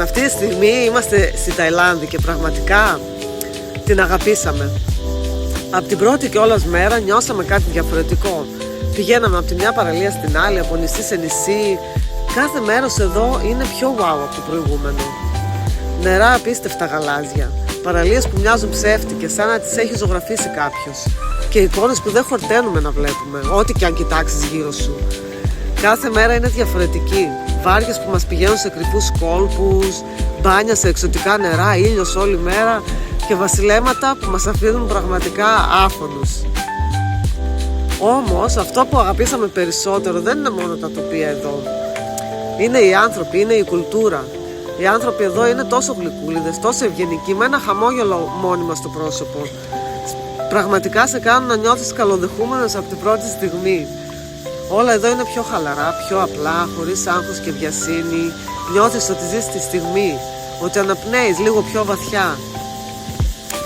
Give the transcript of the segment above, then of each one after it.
Αυτή τη στιγμή είμαστε στη Ταϊλάνδη και πραγματικά την αγαπήσαμε. Από την πρώτη κιόλας μέρα νιώσαμε κάτι διαφορετικό. Πηγαίναμε από τη μια παραλία στην άλλη, από νησί σε νησί. Κάθε μέρος εδώ είναι πιο wow από το προηγούμενο. Νερά απίστευτα γαλάζια. Παραλίες που μοιάζουν ψεύτικες, σαν να τις έχει ζωγραφίσει κάποιος. Και εικόνες που δεν χορταίνουμε να βλέπουμε, ό,τι και αν κοιτάξεις γύρω σου. Κάθε μέρα είναι διαφορετική. Βάρκες που μας πηγαίνουν σε κρυφούς κόλπους, μπάνια σε εξωτικά νερά, ήλιος όλη μέρα και βασιλέματα που μας αφήνουν πραγματικά άφωνους. Όμως αυτό που αγαπήσαμε περισσότερο δεν είναι μόνο τα τοπία εδώ. Είναι οι άνθρωποι, είναι η κουλτούρα. Οι άνθρωποι εδώ είναι τόσο γλυκούλιδες, τόσο ευγενικοί, με ένα χαμόγελο μόνιμα στο πρόσωπο. Πραγματικά σε κάνουν να νιώθεις καλοδεχούμενος από την πρώτη στιγμή. Όλα εδώ είναι πιο χαλαρά, πιο απλά, χωρίς άγχος και βιασύνη. Νιώθεις ότι ζεις τη στιγμή, ότι αναπνέεις λίγο πιο βαθιά.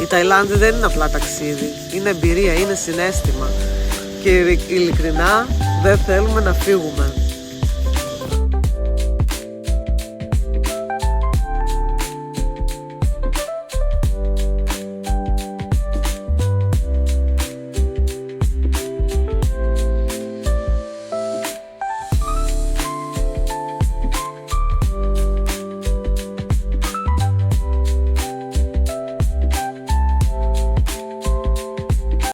Η Ταϊλάνδη δεν είναι απλά ταξίδι, είναι εμπειρία, είναι συναίσθημα. Και ειλικρινά δεν θέλουμε να φύγουμε.